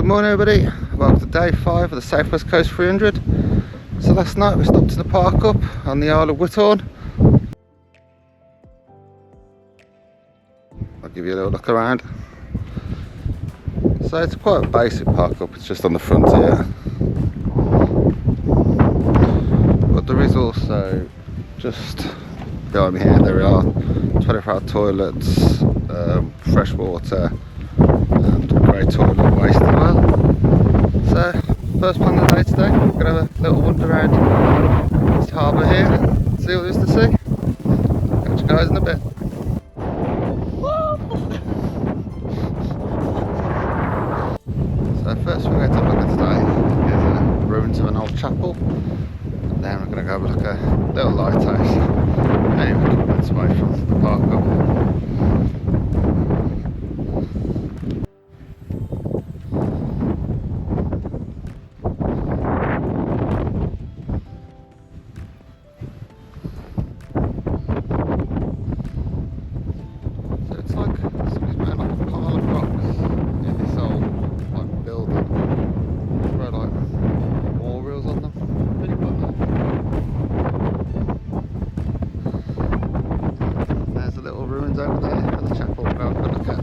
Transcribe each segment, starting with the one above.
Good morning everybody, welcome to day 5 of the South West Coast 300. So last night we stopped in the park up on the Isle of Whithorn. I'll give you a little look around. So it's quite a basic park up, it's just on the front here. But there is also, just behind me here, there are 24-hour toilets, fresh water and grey toilet waste as well. So first plan of the day today, we're going to have a little wander around this harbour here, see what there is to see. Catch you guys in a bit. So first we're going to have a look at today is the ruins of an old chapel. And then we're going to go have a look at a little lighthouse. Anyway, a couple minutes away from the park up. Over there at the chapel we'll have a look at.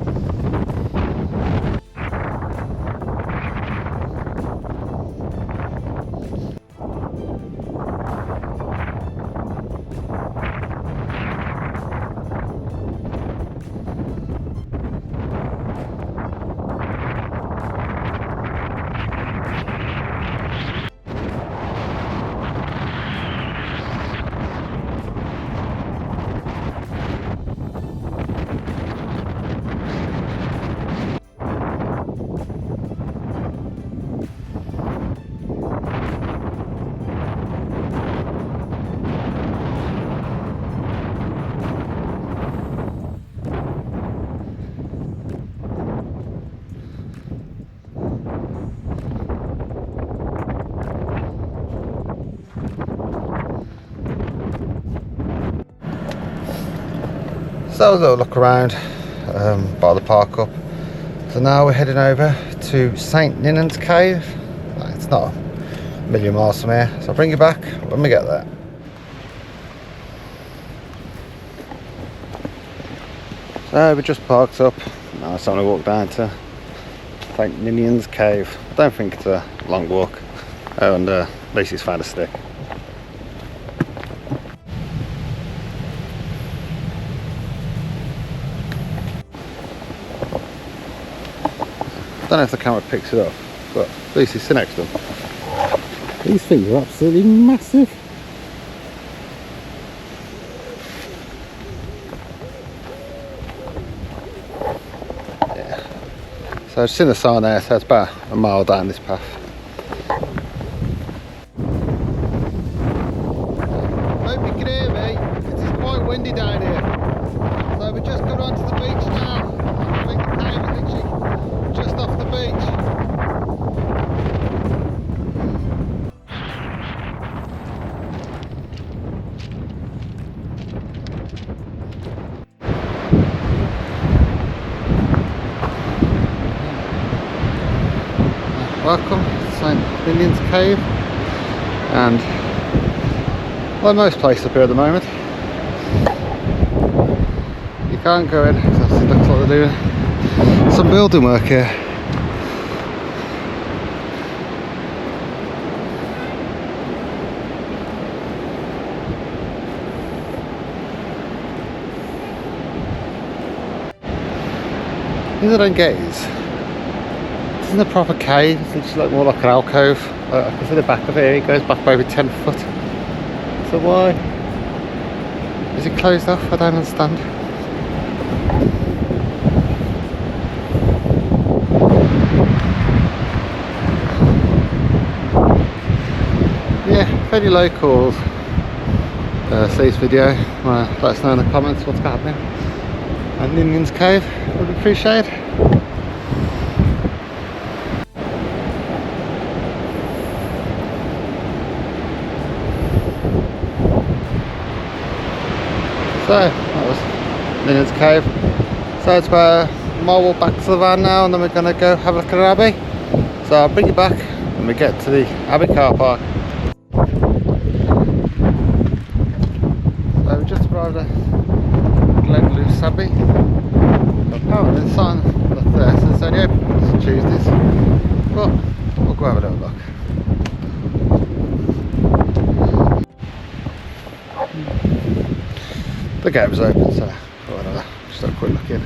So that was a little look around by the park up. So now we're heading over to St Ninian's Cave. It's not a million miles from here, so I'll bring you back when we get there. So we just parked up. Now it's time to walk down to St Ninian's Cave. I don't think it's a long walk. Oh, and at least he's found a stick. I don't know if the camera picks it up, but at least he's next to them. These things are absolutely massive. Yeah. So I've seen the sign there, so it's about a mile down this path. Hope you can hear me, because it's quite windy down here. So we're just going onto the beach now. I think the cave is literally just off the beach. Welcome to St Ninian's Cave, and like most places up here at the moment, you can't go in because it looks like they're doing some building work here. These I don't get is, this isn't a proper cave, it's just like more like an alcove. I can see the back of it here, it goes back over 10 foot. So why is it closed off? I don't understand. Yeah, if any locals see this video, let us know in the comments what's happening at Ninian's Cave, would be appreciated. So that was Ninian's Cave. So it's about a mile walk back to the van now, and then we're going to go have a look at our abbey. So I'll bring you back when we get to the Abbey car park. So we just arrived at Glenluce Abbey. Apparently the sign that's there says it's only open on Tuesdays, but we'll go have a little look. The gate was open, so whatever, just have a quick look in.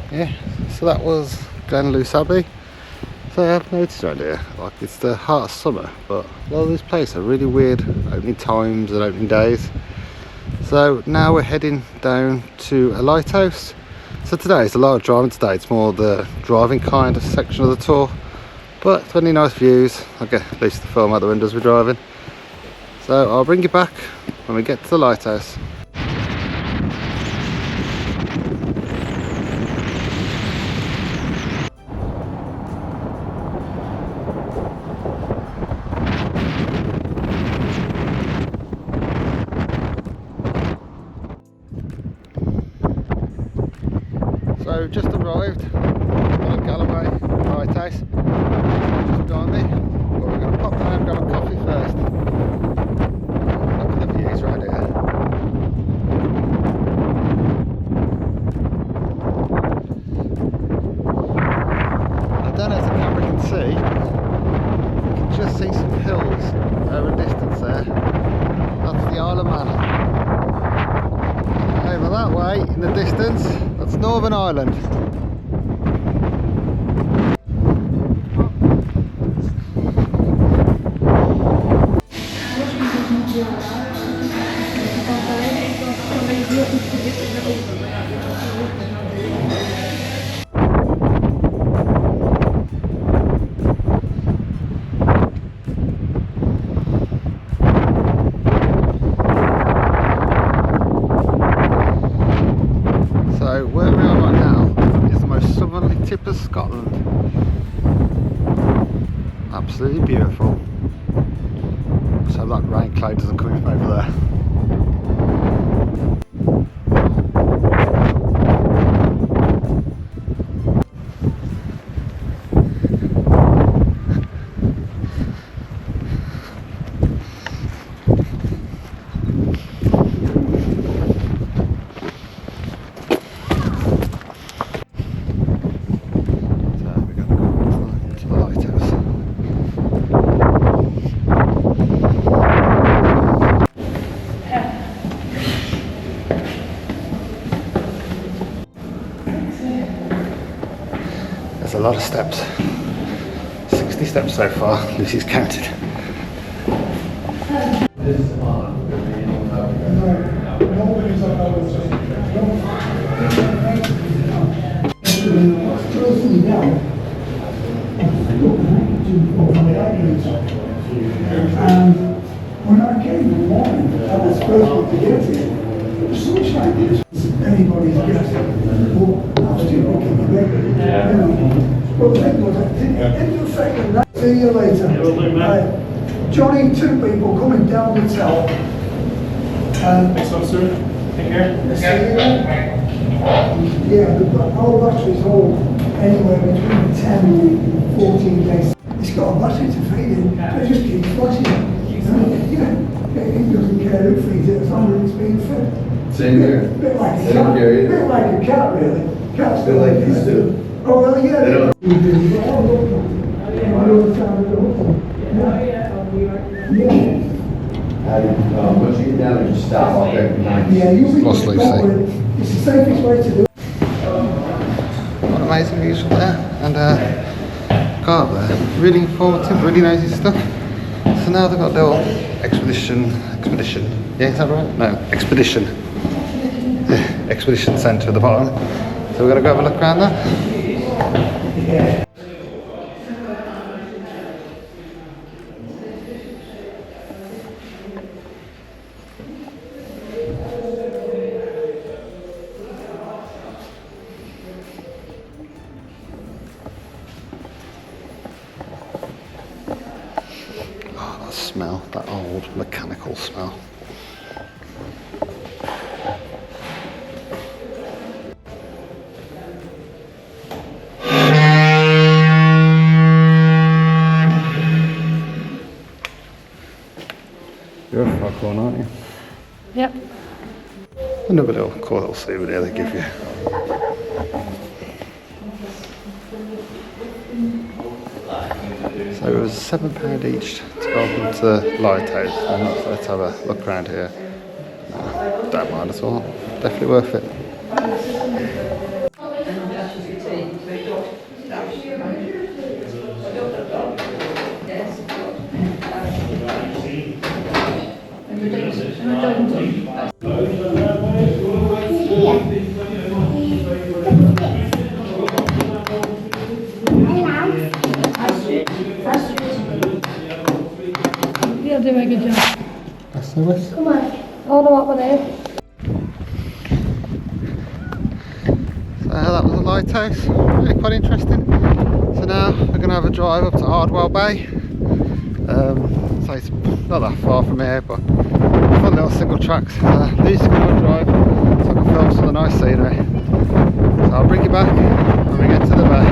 Yeah, so that was Glenluce Abbey. So I've noticed around here, like it's the heart of summer, but a lot of these places are really weird opening times and opening days. So now we're heading down to a lighthouse. So today it's a lot of driving today, it's more the driving kind of section of the tour. But it's really nice views, I'll get at least the film out the windows we're driving. So I'll bring you back when we get to the lighthouse. So just arrived at Mull of Galloway Lighthouse, just behind me, but we're going to pop down and grab a coffee first. Look at the views right here. I don't know if the camera can see, you can just see some hills over the distance there. That's the Isle of Man. Over that way in the distance, that's Northern Ireland. Where we are right now is the most southerly tip of Scotland. Absolutely beautiful. So that rain cloud doesn't come in from over there. There's a lot of steps, 60 steps so far, Lucy's counted. Well, thank you. End of second. See you later. Johnny, 2 people coming down the top. Next one, sir. Take care. Yeah, the whole battery's all anywhere between 10 and 14 days. It's got a battery to feed in, so it just keeps flashing. Yeah, it doesn't care who feeds it as long as it's being fed. Same here. A bit like a cat. A bit like a cat, really. Cats Feel like these do. Oh, well, yeah. They don't. Once you get down there, just stop off there behind you. Yeah, usually Lost Lucy. it's the safest way to do it. What amazing views from there, and got up there. Really informative, really nosy stuff. So now they've got their little expedition. Yeah, is that right? No, expedition. Expedition centre at the bottom. So we're gonna go have a look around there. Oh, that smell, that old mechanical smell. You're a foghorn, aren't you? Yep. Another little cool little souvenir they give you. So it was £7 each to go up into the lighthouse, and let's have a look around here. No, don't mind at all. Definitely worth it. You'll do a good job. That's the list. Come on. Hold them up with it. So that was the lighthouse. Really quite interesting. So now we're going to have a drive up to Adwell Bay. So it's not that far from here, but fun little single tracks. Lucy's going to drive so I can film some of the nice scenery. So I'll bring you back when we get to the bay.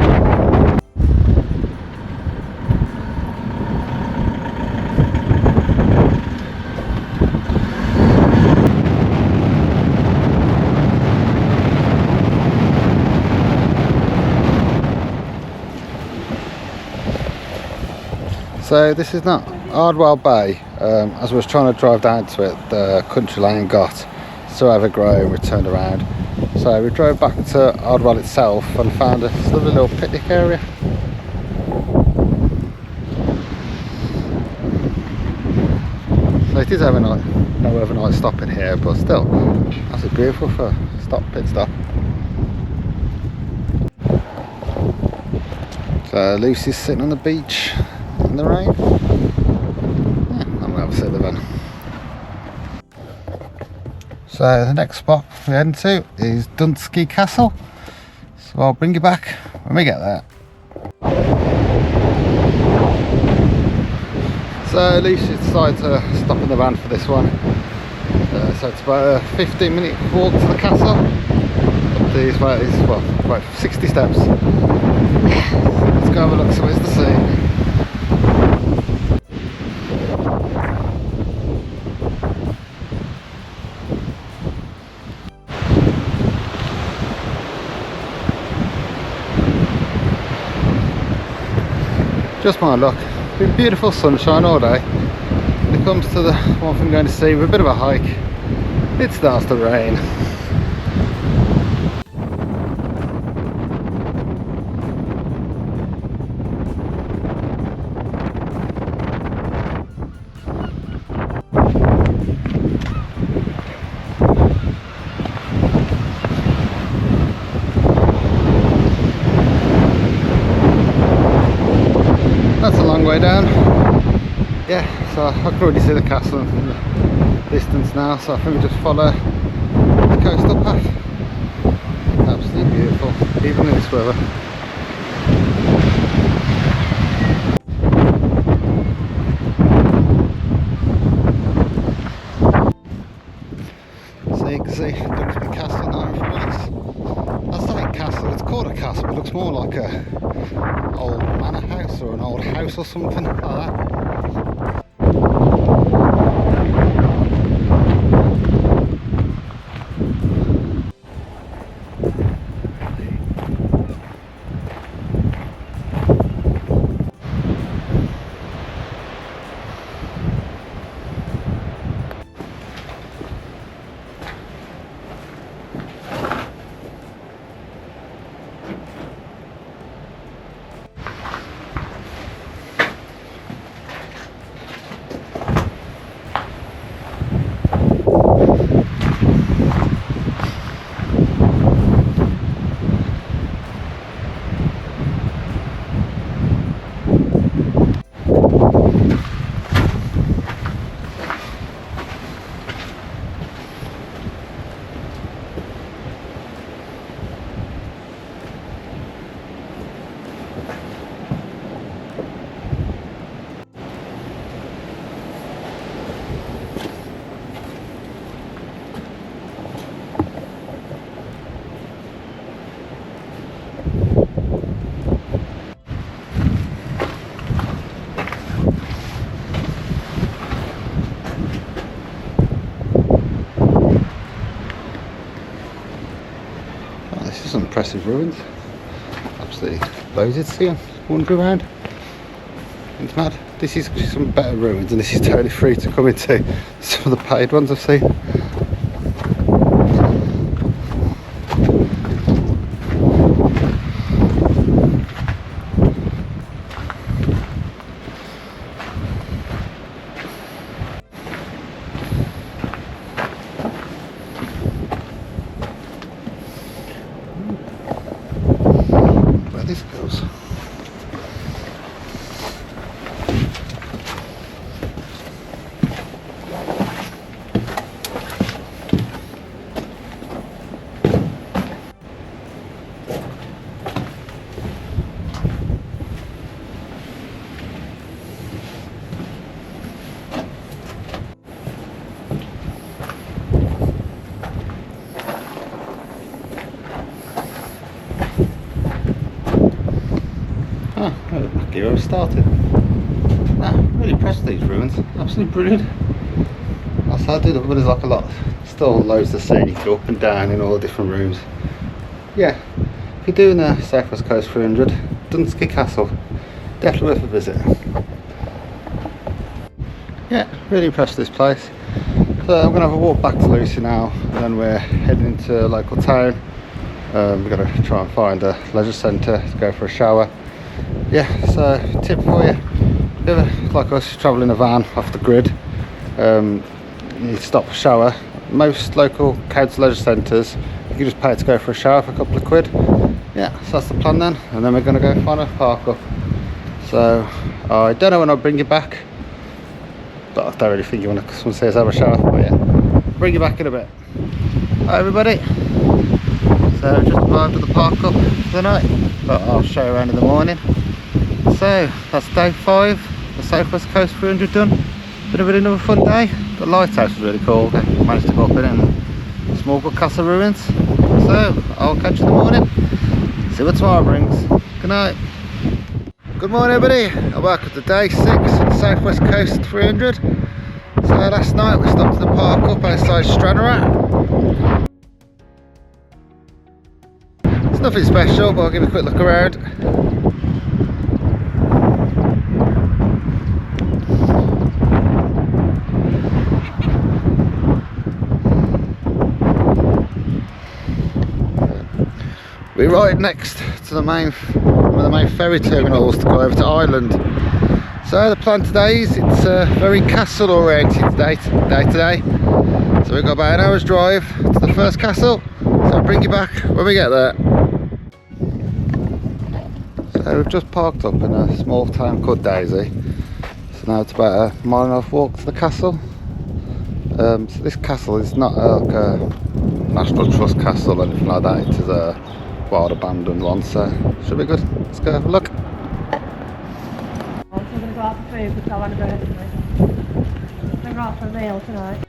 So this is not Adwell Bay. As I was trying to drive down to it, the country lane got so overgrown and we turned around. So we drove back to Adwell itself and found a lovely little picnic area. So it is overnight, no overnight stop in here, but still, that's beautiful for a pit stop. So Lucy's sitting on the beach in the rain. Yeah, I'm going to have a sit in the van. So the next spot we're heading to is Dunskey Castle. So I'll bring you back when we get there. So Lucy decided to stop in the van for this one. So it's about a 15-minute walk to the castle. Up these ways, well, about 60 steps. Let's go have a look, so it's the scene. Just my luck. Been beautiful sunshine all day. When it comes to the one thing I'm going to see, with a bit of a hike, it starts to rain. That's a long way down. Yeah, so I can already see the castle in the distance now, so I think we just follow the coastal path. Absolutely beautiful, even in this weather. or an old house or something like that. Some impressive ruins. Absolutely loads to see and wander around. It's mad. This is some better ruins, and this is totally free to come into. Some of the paid ones I've seen. This goes. Lucky where I started. Really impressed with these ruins. Absolutely brilliant. I do that, but there's like a lot, still loads to see. You go up and down in all the different rooms. Yeah, if you're doing the South West Coast 300, Dunskey Castle, definitely worth a visit. Yeah, really impressed with this place. So I'm going to have a walk back to Lucy now, and then we're heading into a local town. We're going to try and find a leisure centre to go for a shower. Yeah, so tip for you, if you ever, like us, travel in a van off the grid, you need to stop for a shower. Most local council leisure centres, you can just pay to go for a shower for a couple of quid. Yeah, so that's the plan then, and then we're going to go find a park up. So I don't know when I'll bring you back, but I don't really think you want to, someone says have a shower, but yeah, bring you back in a bit. Hi everybody, so just arrived at the park up for the night, but I'll show you around in the morning. So that's day 5, the South West Coast 300 done. Been a really another fun day. The lighthouse was really cool. I managed to go up in it, and small good castle ruins. So I'll catch you in the morning. See what tomorrow brings. Good night. Good morning everybody, and welcome to day 6 of the South West Coast 300. So last night we stopped at the park up outside Stranraer. It's nothing special, but I'll give you a quick look around. We're right next to one of the main ferry terminals to go over to Ireland. So the plan today is it's very castle oriented day today. So we've got about an hour's drive to the first castle. So I'll bring you back when we get there. So we've just parked up in a small town called Daisy. So now it's about a mile and a half walk to the castle. So this castle is not like a National Trust castle or anything like that. It is a wild abandoned one, so should be good. Let's go have a look. I'm going to go out for food because I want to go ahead tonight. I'm going to go out for a meal tonight.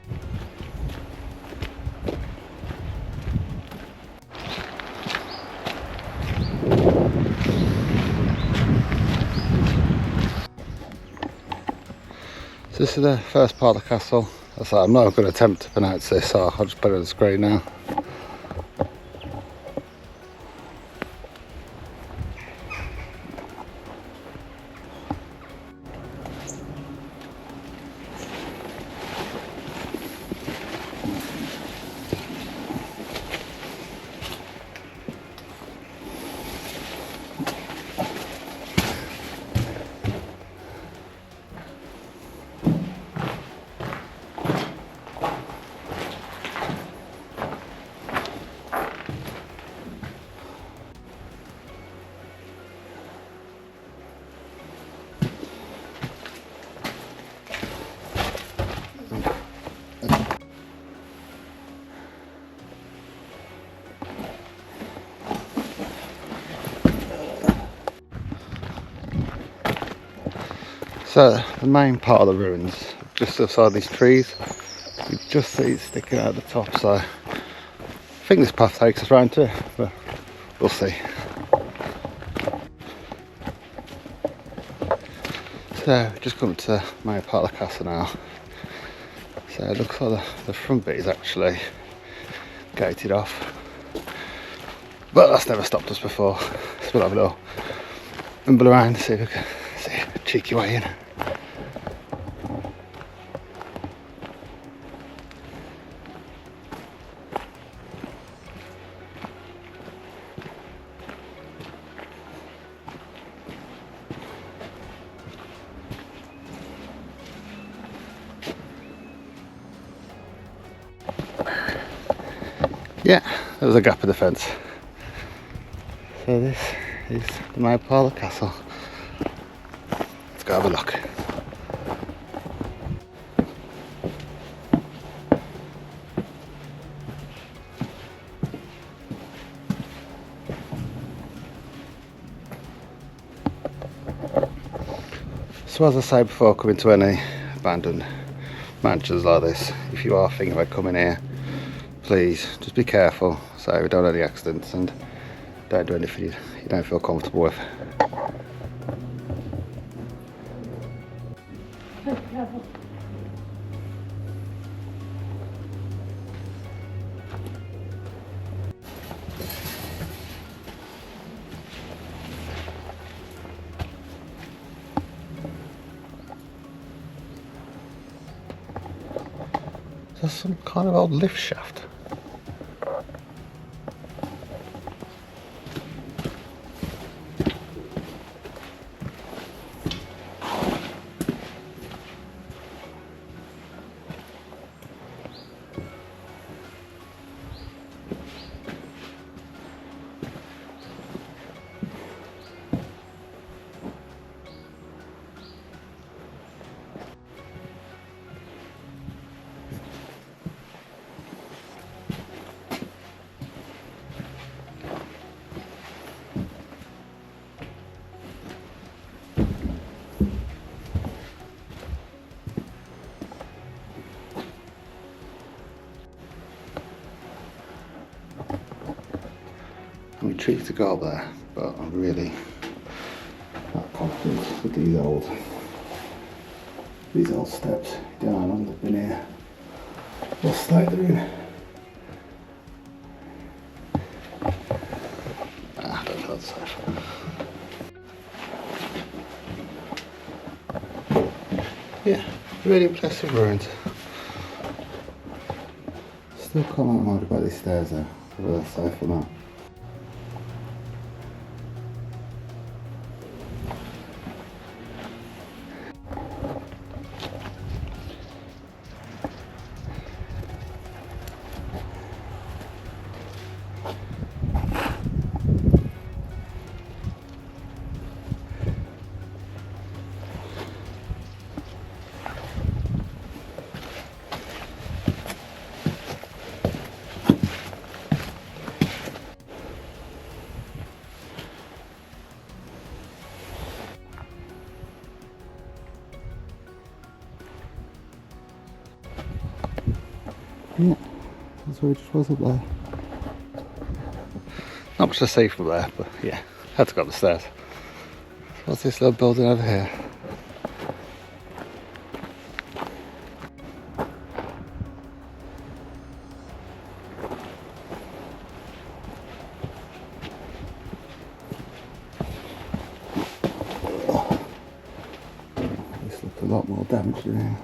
So this is the first part of the castle. I'm not going to attempt to pronounce this, so I'll just put it on the screen now. So the main part of the ruins, just outside these trees, you just see it sticking out the top, so I think this path takes us round to it, but we'll see. So just come to the main part of the castle now. So it looks like the front bit is actually gated off, but that's never stopped us before, so we'll have a little rumble around to see if we can see a cheeky way in. Yeah, there was a gap in the fence. So this is the main part of the castle. Let's go have a look. So as I say before coming to any abandoned mansions like this, if you are thinking about coming here, please just be careful so we don't have any accidents and don't do anything you don't feel comfortable with. There's some kind of old lift shaft. I'm intrigued to go up there, but I'm really not confident with these old steps down. I've been here. What state they're in? I don't feel safe. Yeah, really impressive ruins. Still can't mind about these stairs though, whether they're safe or not. Yeah, that's where it just was up there. Not much to see from there, but yeah, had to go up the stairs. What's this little building over here? lot more damage now.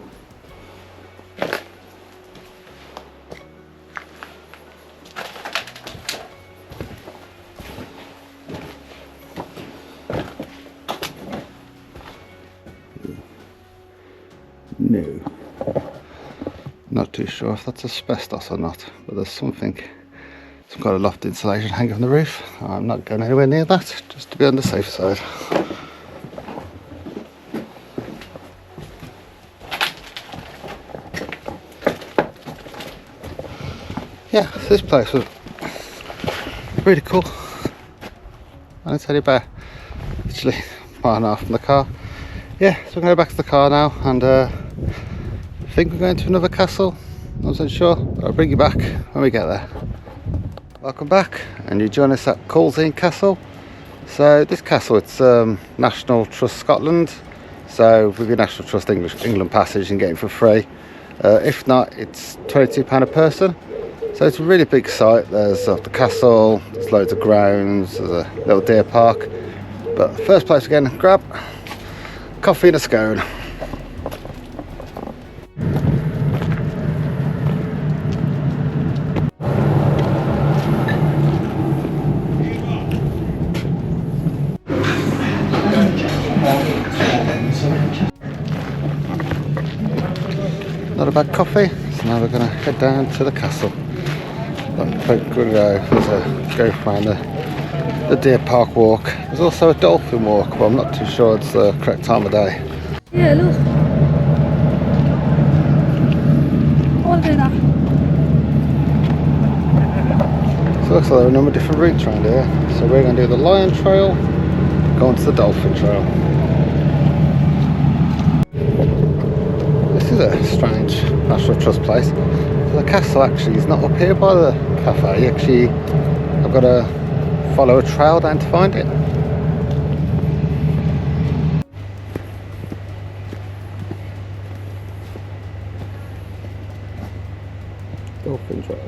No. Not too sure if that's asbestos or not, but there's something, some kind of loft insulation hanging from the roof. I'm not going anywhere near that, just to be on the safe side. Yeah, so this place was really cool. And it's only about literally a mile and a half from the car. Yeah, so we're going to go back to the car now, and I think we're going to another castle. Not so sure, but I'll bring you back when we get there. Welcome back, and you join us at Culzean Castle. So this castle, it's National Trust Scotland. So with your National Trust England passage, you can get it for free. If not, it's £22 a person. So it's a really big site. There's the castle, there's loads of grounds, there's a little deer park. But first place we're going to grab coffee and a scone. Not a bad coffee, so now we're going to head down to the castle. We're going to go around the deer park walk. There's also a dolphin walk, but I'm not too sure it's the correct time of day. Yeah, look. I want to do that. So it looks like there are a number of different routes around here. So we're going to do the lion trail, go on to the dolphin trail. This is a strange National Trust place. So the castle actually is not up here by the cafe. Actually, I've got to follow a trail down to find it. Dolphin trail.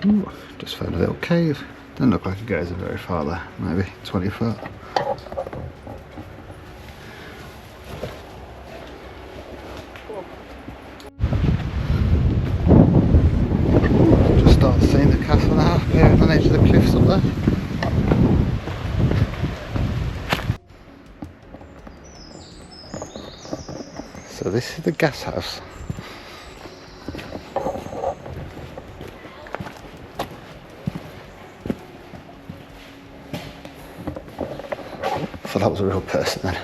Ooh, just found a little cave. Doesn't look like it goes very far there, maybe 20 foot. Just start seeing the castle now, here on the edge of the cliffs up there. So this is the gas house. I thought that was a real person then.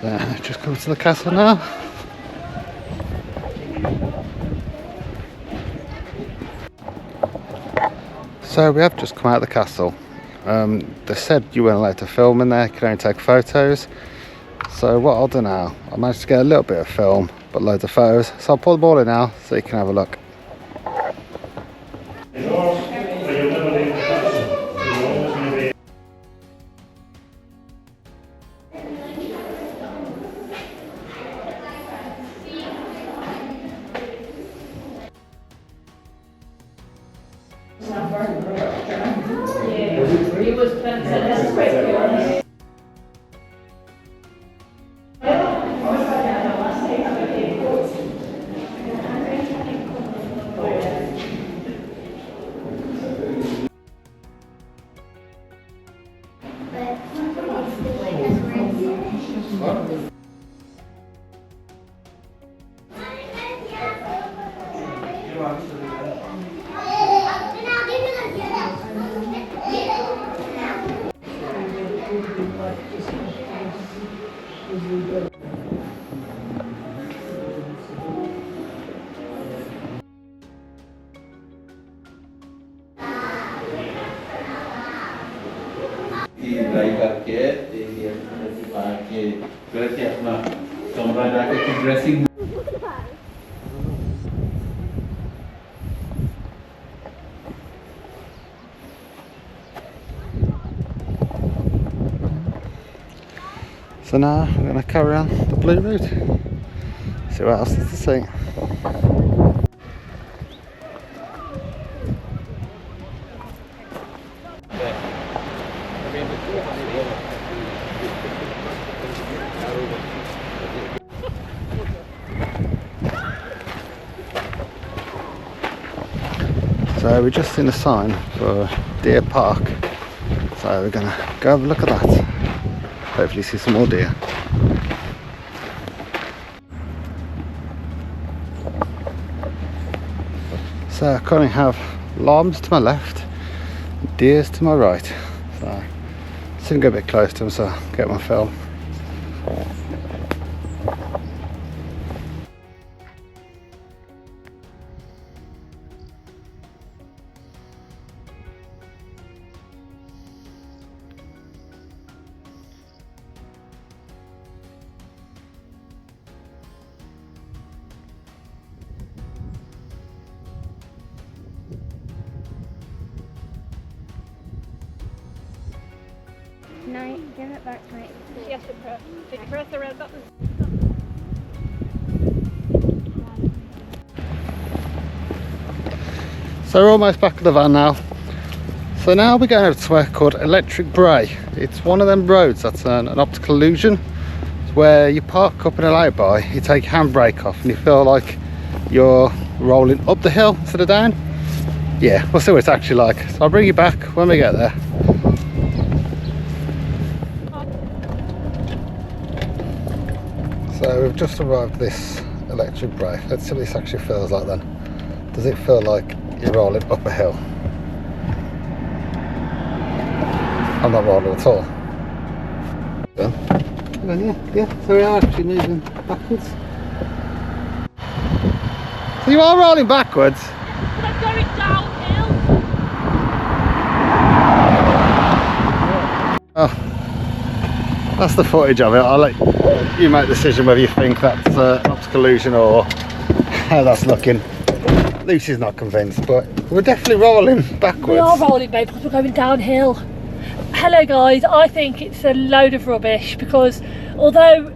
So just come to the castle now. So we have just come out of the castle. They said you weren't allowed to film in there, you could only take photos. So what I'll do now, I managed to get a little bit of film, but loads of photos. So I'll pull them all in now so you can have a look. So now I'm going to carry on the blue route, see what else is to see. So we've just seen a sign for Deer Park, so we're going to go have a look at that, hopefully see some more deer. So I currently have lambs to my left, deers to my right, so soon go a bit close to them so I'll get my film. No, give it back to me. Yes, did you press the red button? So we're almost back at the van now. So now we're going over to somewhere called Electric Brae. It's one of them roads that's an optical illusion. It's where you park up in a lay-by, you take your handbrake off and you feel like you're rolling up the hill instead of down. Yeah, we'll see what it's actually like. So I'll bring you back when we get there. So we've just arrived at this Electric Brae. Let's see what this actually feels like then. Does it feel like you're rolling up a hill? I'm not rolling at all. Yeah, so we are actually moving backwards. So you are rolling backwards? I'm going downhill. Oh. That's the footage of it. I'll let you make the decision whether you think that's an optical illusion or how that's looking. Lucy's not convinced, but we're definitely rolling backwards. We are rolling, babe, because we're going downhill. Hello guys, I think it's a load of rubbish because although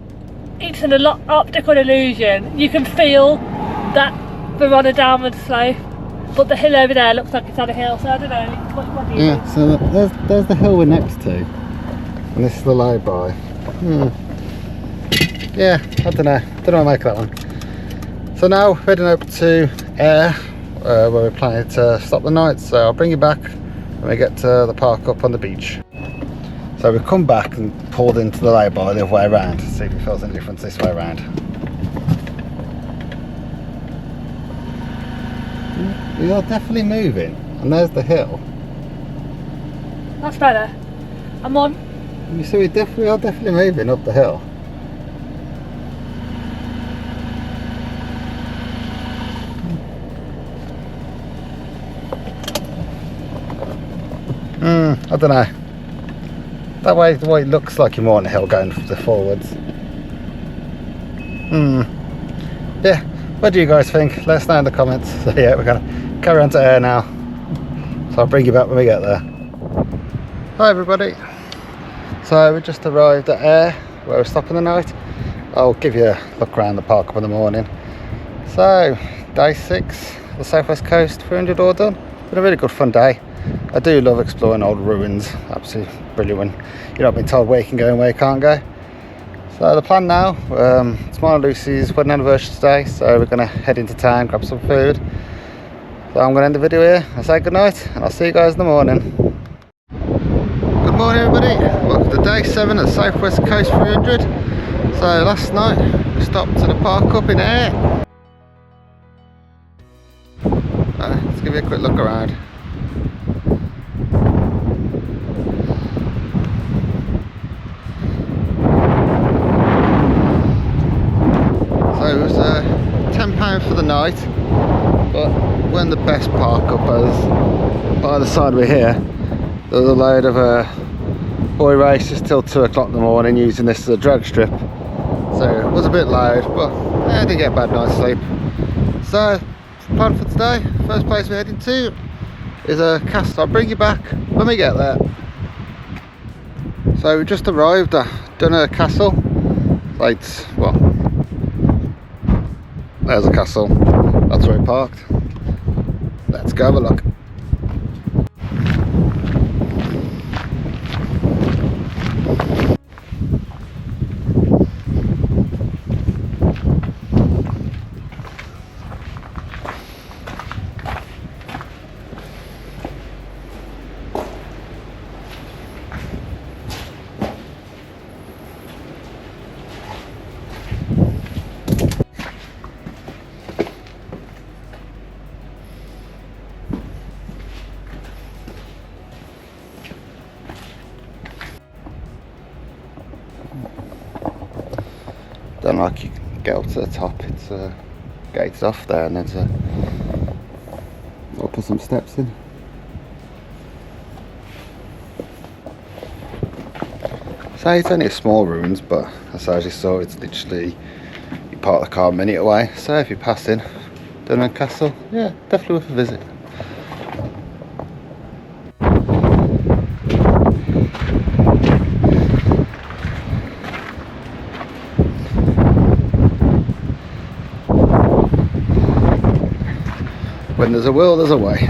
it's an optical illusion, you can feel that we're on a downward slope, but the hill over there looks like it's on a hill, so I don't know. What do you think? So there's the hill we're next to. And this is the lay-by. Yeah, I don't know what I make of that one. So now we're heading over to Ayr, where we're planning to stop the night. So I'll bring you back when we get to the park up on the beach. So we've come back and pulled into the lay-by the other way around to see if it feels any difference this way around. We are definitely moving, and there's the hill. That's better. I'm on. You see, we are definitely moving up the hill. I don't know. That way, the way it looks like you're more on the hill going forwards. Yeah, what do you guys think? Let us know in the comments. So yeah, we're gonna carry on to Ayr now. So I'll bring you back when we get there. Hi everybody. So we just arrived at Ayr, where we're stopping the night. I'll give you a look around the park up in the morning. So, day 6, the southwest coast, 300 all done. Been a really good fun day. I do love exploring old ruins, absolutely brilliant when you're not being told where you can go and where you can't go. So the plan now, it's mine and Lucy's wedding anniversary today, so we're going to head into town, grab some food. So I'm going to end the video here, I'll say good night, and I'll see you guys in the morning. Good morning everybody, welcome to day 7 at Southwest Coast 300. So last night we stopped at the park up in Ayr. Let's give you a quick look around. So it was £10 for the night, but we're in the best park up as by the side we're here. There was a load of boy races till 2 o'clock in the morning using this as a drag strip. So it was a bit loud, but I didn't get a bad night's sleep. So plan for today, first place we're heading to is a castle. I'll bring you back when we get there. So we just arrived at Dunskey Castle. Right, well, there's the castle. That's where we parked. Let's go have a look. Don't like you can get up to the top, it's gated off there, and there's I'll put some steps in. So it's only a small ruins, but as you saw, it's literally you park the car a minute away. So if you're passing Dunskey Castle, yeah, definitely worth a visit. When there's a will, there's a way.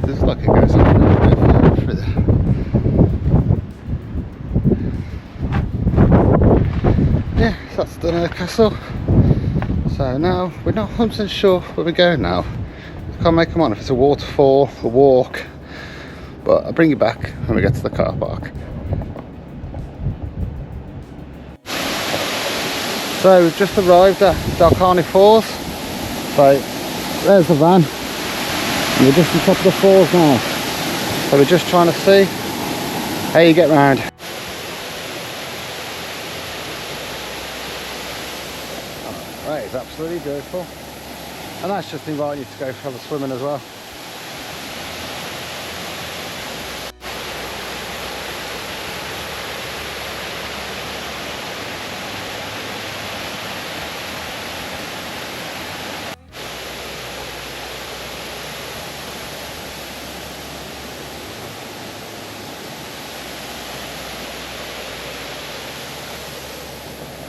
This is like it goes on through there. Yeah, so that's Dunskey Castle. So now we're not 100% sure where we're going now. Can't make them on if it's a waterfall, a walk, but I'll bring you back when we get to the car park. So we've just arrived at Dalquharran Falls. So there's the van. And we're just on top of the falls now. So we're just trying to see how you get round. Right, it's absolutely beautiful. And that's just inviting you to go have a swimming as well.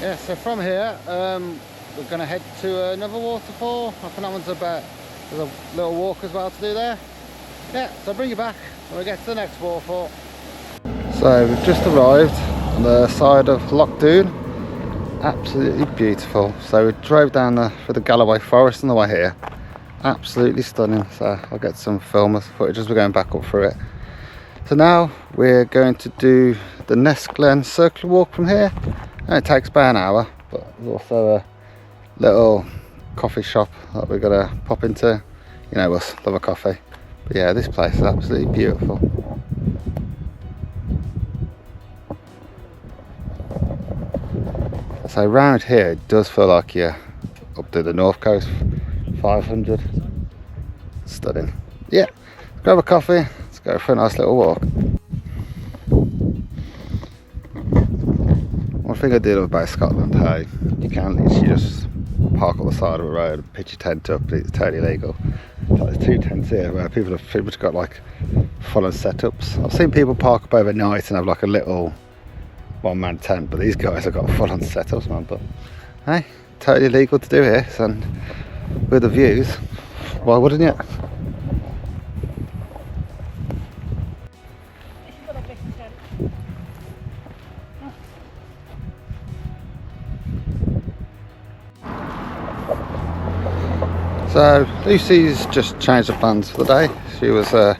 Yeah, so from here we're going to head to another waterfall. I think that one's there's a little walk as well to do there. Yeah, so I'll bring you back when we get to the next waterfall. So we've just arrived on the side of Loch Doon. Absolutely beautiful. So we drove down for the Galloway Forest on the way here. Absolutely stunning. So I'll get some footage as we're going back up through it. So now we're going to do the Ness Glen circular walk from here. And it takes about an hour, but there's also a little coffee shop that we're gonna pop into. You know us, love a coffee. But yeah, this place is absolutely beautiful. So round here it does feel like you're up to the north coast, 500. Stunning. Yeah, grab a coffee, let's go for a nice little walk. One thing I do love about Scotland, hey, you can literally just park on the side of a road and pitch your tent up, it's totally legal. Like there's two tents here where people have pretty much got like full-on setups. I've seen people park up overnight and have like a little one-man tent, but these guys have got full-on setups, man. But hey, totally legal to do here, and with the views, why wouldn't you? So Lucy's just changed the plans for the day. She was, I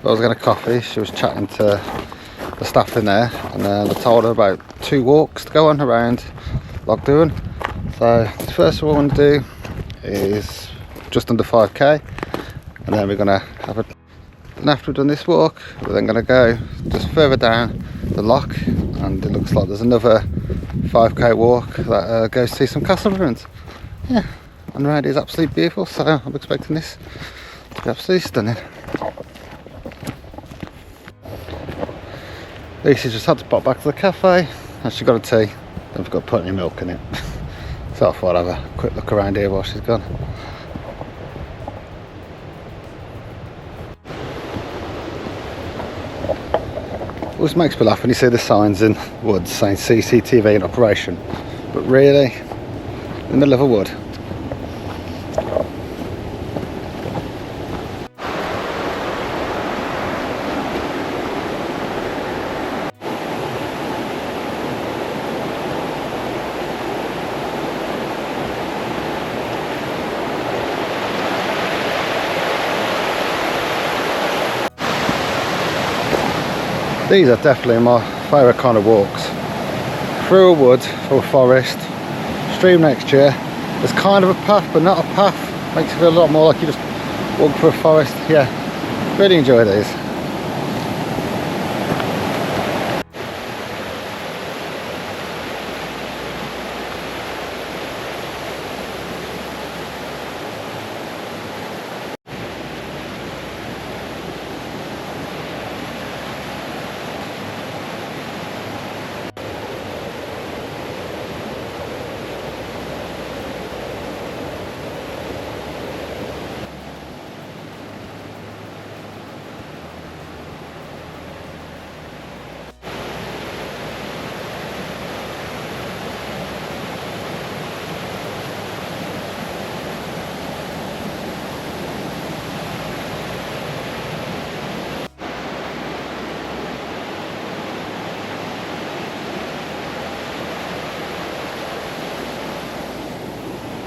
was going to coffee. She was chatting to the staff in there, and they told her about 2 walks to go on around Loch Doon. So the first one we want to do is just under 5k, and then we're going to have it. And after we've done this walk, we're then going to go just further down the loch, and it looks like there's another 5k walk that goes to see some castle ruins. Yeah. And around is absolutely beautiful, so I'm expecting this to be absolutely stunning. Lucy just had to pop back to the cafe, and she got a tea, then forgot to put any milk in it. So I thought I'd have a quick look around here while she's gone. Always makes me laugh when you see the signs in woods saying CCTV in operation, but really, in the middle of a wood. These are definitely my favourite kind of walks. Through a wood or a forest, stream next to you. There's kind of a path, but not a path. Makes you feel a lot more like you just walk through a forest. Yeah, really enjoy these.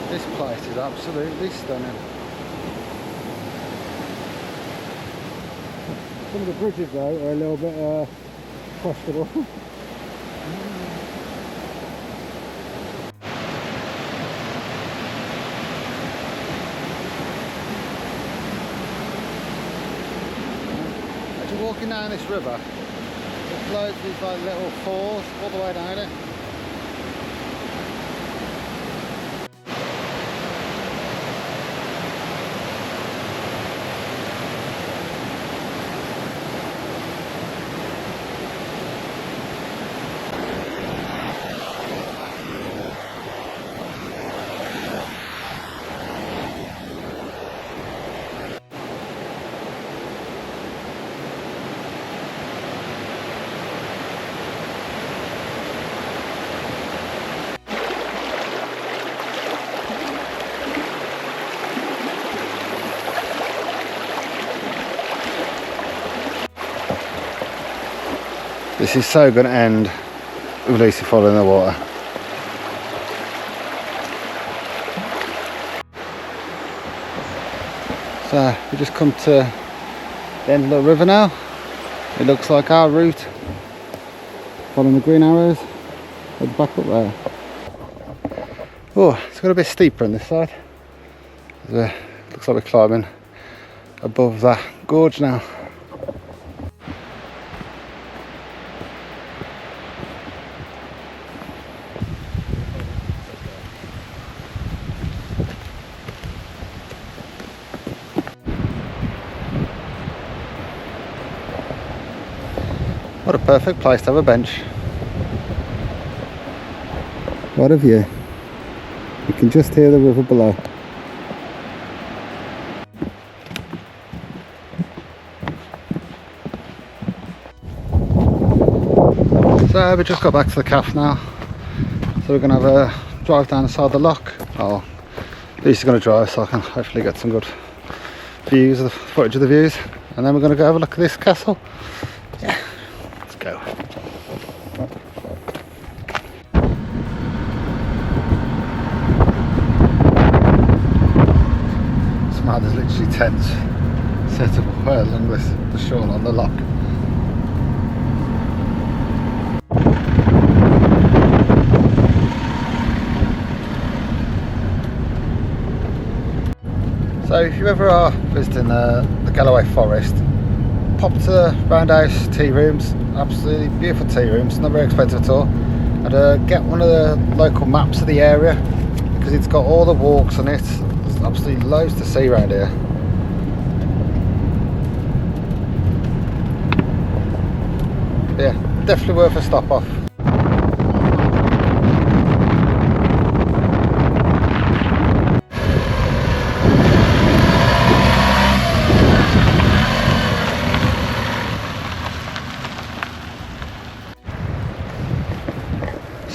This place is absolutely stunning. Some of the bridges though are a little bit questionable. As you're walking down this river, it flows these like little falls all the way down it. This is so going to end with Lucy falling in the water. So we just come to the end of the river now. It looks like our route, following the green arrows, head back up there. Oh, it's got a bit steeper on this side. Looks like we're climbing above that gorge now. What a perfect place to have a bench. What a view. You can just hear the river below. So we just got back to the calf now. So we're going to have a drive down the side of the loch. Oh, Lisa's going to drive so I can hopefully get some good views of the footage of the views. And then we're going to go have a look at this castle. Yeah. Go. Somehow there's literally tents set up right along the shore on the loch. So if you ever are visiting the Galloway Forest, pop to the Roundhouse tea rooms. Absolutely beautiful tea rooms, not very expensive at all. And get one of the local maps of the area because it's got all the walks on it. There's absolutely loads to see around here. Yeah, definitely worth a stop off.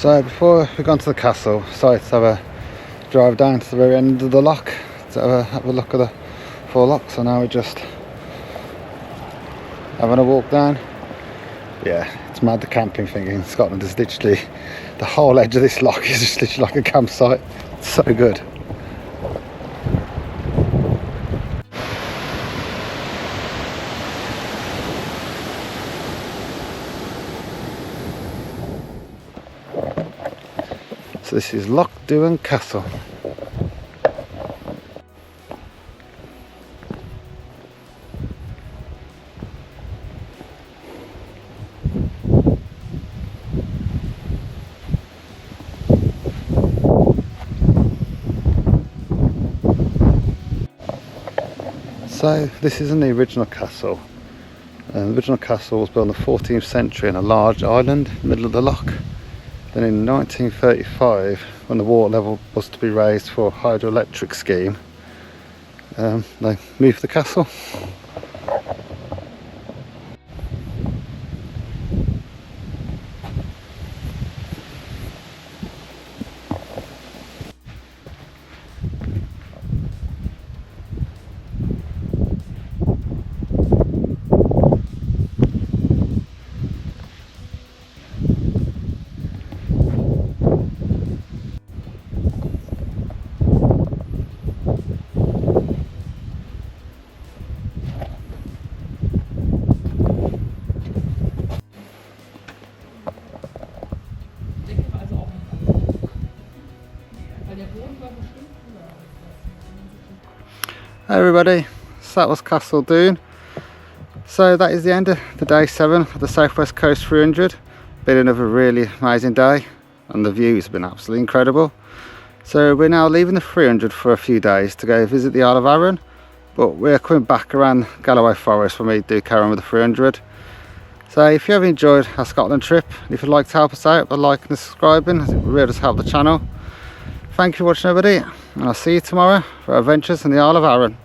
So before we go on to the castle, decided to have a drive down to the very end of the loch to have a look at the 4 lochs. So now we're just having a walk down. Yeah, it's mad, the camping thing in Scotland is literally, the whole edge of this loch is just literally like a campsite. It's so good. So this is Culzean Castle. So this isn't the original castle. The original castle was built in the 14th century on a large island in the middle of the loch. Then in 1935, when the water level was to be raised for a hydroelectric scheme, they moved the castle. Hey everybody, so that was Castle Doon. So that is the end of the day 7 of the South West Coast 300. Been another really amazing day and the views have been absolutely incredible. So we're now leaving the 300 for a few days to go visit the Isle of Arran, but we're coming back around Galloway Forest when we do carry on with the 300. So if you have enjoyed our Scotland trip, if you'd like to help us out by liking and subscribing, it really does help the channel. Thank you for watching everybody, and I'll see you tomorrow for our adventures in the Isle of Arran.